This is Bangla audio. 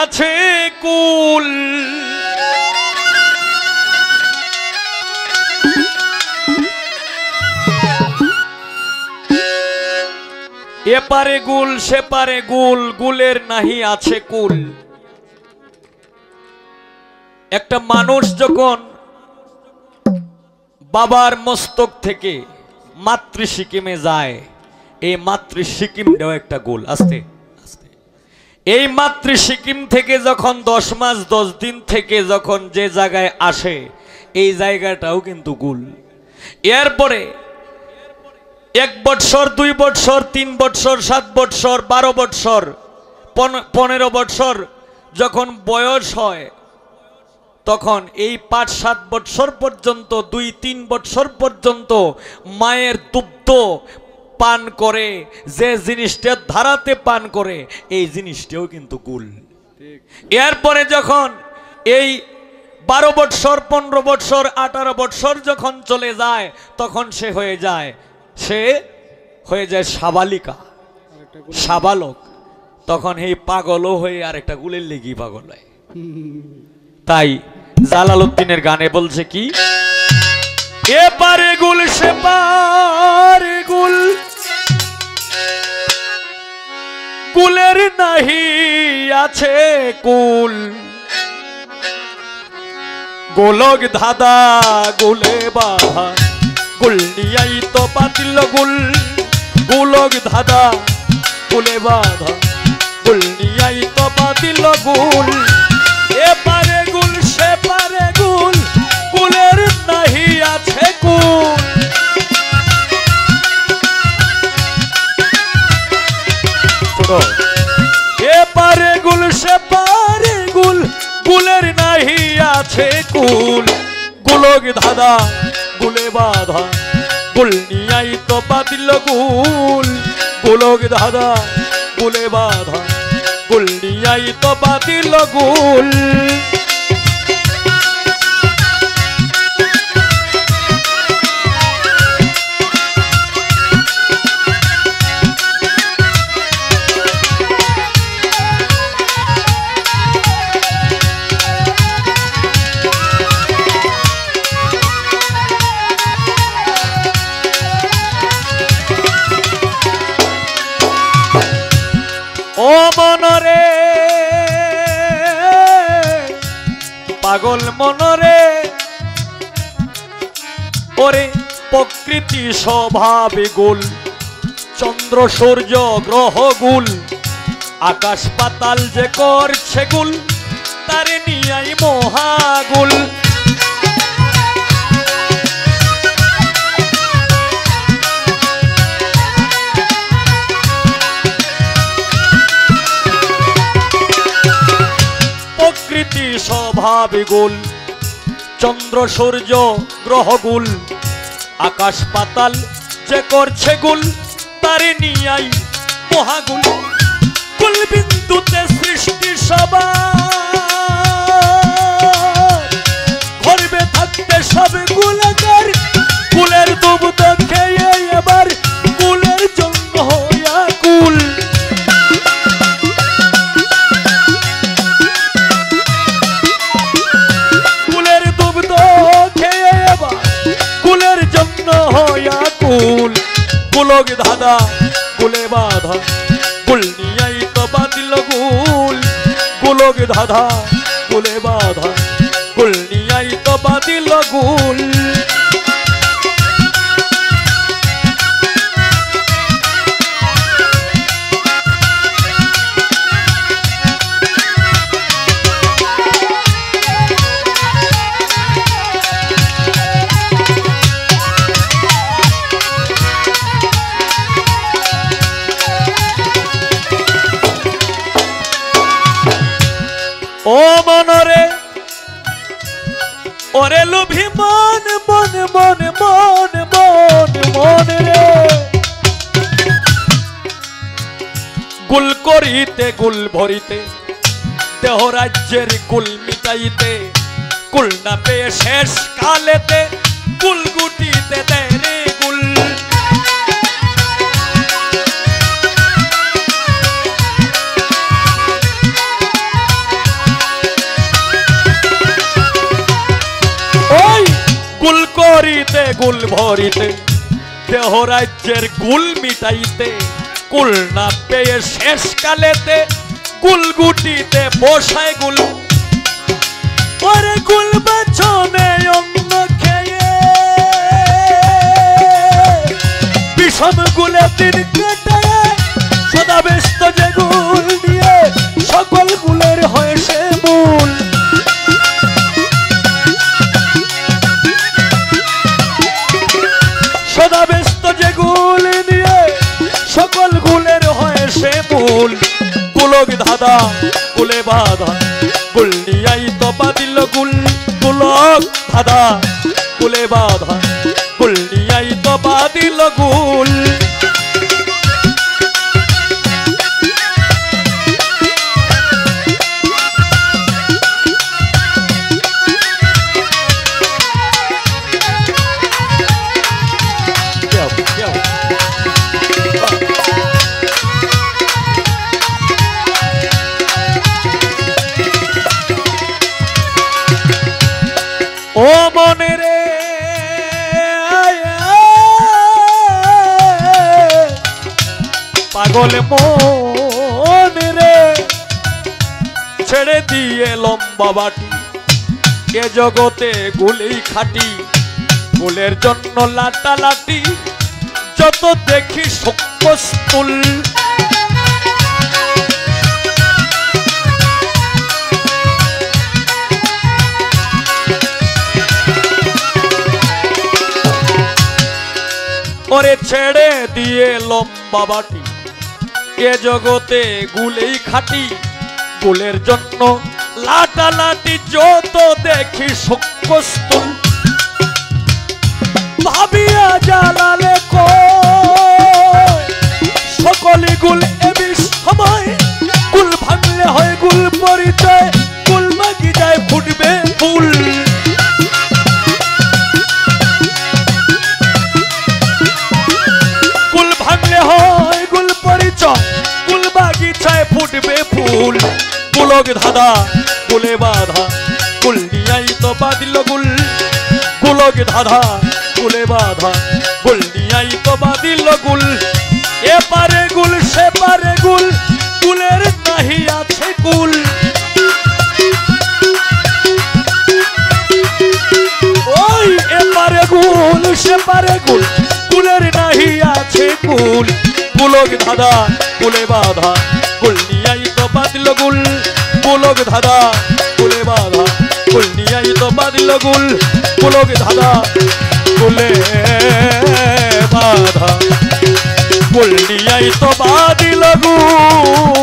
আছে কুল। এপারে গুল সেপারে গুল, গুলের নাহি আছে কুল। একটা মানুষ যখন বাবার মস্তক থেকে মাতৃ সিকিমে যায়, এই মাতৃ সিকিমটাও একটা গুল। আস্তে আস্তে এই মাতৃ সিকিম থেকে যখন 10 মাস 10 দিন থেকে যখন যে জায়গায় আসে, এই জায়গাটাও কিন্তু গুল। এরপরে 1 বৎসর 2 বৎসর 3 বৎসর 7 বৎসর 12 বৎসর 15 বৎসর যখন বয়স হয়, তখন এই 5-7 বৎসর পর্যন্ত 2-3 বৎসর পর্যন্ত মায়ের দুগ্ধ পান করে, যে জিনিসটা ধারাতে পান করে, এই জিনিসটাও কিন্তু গুল। এরপরে যখন এই 12 বৎসর 15 বৎসর 18 বৎসর যখন চলে যায়, তখন সে হয়ে যায় সাবালিকা, সাবালক। তখন এই পাগলও হয়ে আরেকটা গুলের লেগি পাগল হয়। তাই জালালউদ্দিনের গানে বলছে কি, এপারে গুল সেপারে গুল, গুলের নাহি আছে কুল। গোলক ধাঁধা গুলে বাঁধা, গুল নিয়াই তো পাতিল গুল। গোলক ধাঁধা গুলে বাঁধা, গুল নিয়াই তো পাতিল গুল। এপারে গুল সেপারে গুল, গুলের নাহি আছে কুল। এপারে গুল সেপারে গুল, গুলের নাহি আছে কুল। গোলক ধাঁধা গুলে বাঁধা, গুল নিয়াই তো পাতিল গুল। গোলক ধাঁধা গুলে বাঁধা, গুল নিয়াই তো পাতিল গুল। ও মনরে পাগল মনরে, ওরে প্রকৃতি স্বভাবে গুল। চন্দ্র সূর্য গ্রহ গুল, আকাশ পাতাল যে করছে গুল, তারে নিয়াই মহাগুল। প্রকৃতি স্বভাবে গুল, চন্দ্র সূর্য গ্রহ গুল, আকাশ পাতাল যে করছে গুল, তারে নিয়াই মহাগুল। কুল বিন্দুতে সৃষ্টি সবার, গর্বে থাকতে সব গুলাকার। কুলের দুগ্ধ খেয়ে এবার কুলের জন্য হইয়া কুল। কুলের দুগ্ধ খেয়ে এবার কুলের জন্য হইয়া কুল। গোলক ধাঁধা গুলে বাঁধা, গুল নিয়াই তো পাতিল গুল। গোলক ধাঁধা গুলে বাঁধা, গুল নিয়াই তো পাতিল গুল। ও মনরে ওরে লোভী মন, মন মন মন মন মন রে, গুল করিতে গুল ভরিতে, দেহ রাজ্যের কুল মিটাইতে। কুল না পেয়ে শেষ কালেতে, কুল গুটিতে দেয় রে গুল। গুল ভরিতে দেহ রাজ্যের গুল মিটাইতে কুল না পেয়ে শেষ কালেতে গুল গুটিতে বসায় গুল পরে গুল বাছনে অন্য খেয়ে বিষম গুলে দিন কাটায় সদা ব্যস্ত যে গুল নিয়ে সকল গুলের হয় সে মূল সদা ব্যস্ত যে গুল নিয়ে সকল গুলের হয় সে মূল কুলক ধাঁধা কুলে বাঁধা গুল নিয়াই তো বাদিল গুল কুলক ধাঁধা কুলে বাঁধা গুল নিয়াই তো বাদিল গুল ও মনে রে পাগল মনে রে ছেড়ে দিয়ে লম্বা বাটি এ জগতে গুলি খাটি গুলের জন্য লাটালাটি যত দেখি শোকস্তুল ওরে ছেড়ে দিয়ে লম্বা বাটি এ জগতে গুলেই খাটি গুলের জন্য লাটালাটি যত দেখি শোকস্তুল ভাবিয়া জ্বালালে সকলে গুল এবি সময় গুল ভাঙলে হয় গুল পরিচয় গুল মাগি যায় ফুটবে ফুল গুল ভাঙলে হয় গুল পরিচয় গুল বাগিচায় ফুটবে ফুল কুলক ধাঁধা কুলে বাঁধা গুল নিয়াই তো বাদিল গুল কুলক ধাঁধা কুলে বাঁধা গুল নিয়াই তো বাদিল গুল এপারে গুল সেপারে গুল গুলের নাহি আছে কুল ওই এপারে গুল সেপারে গুল গুলের নাহি আছে কুল কুলক ধাঁধা কুলে বাঁধা গুল নিয়াই তো বাদিল গুল কুলক ধাঁধা কুলে বাঁধা গুল নিয়াই তো বাদিল গুল কুলক ধাঁধা কুলে বাঁধা গুল নিয়াই তো বাদিল গুল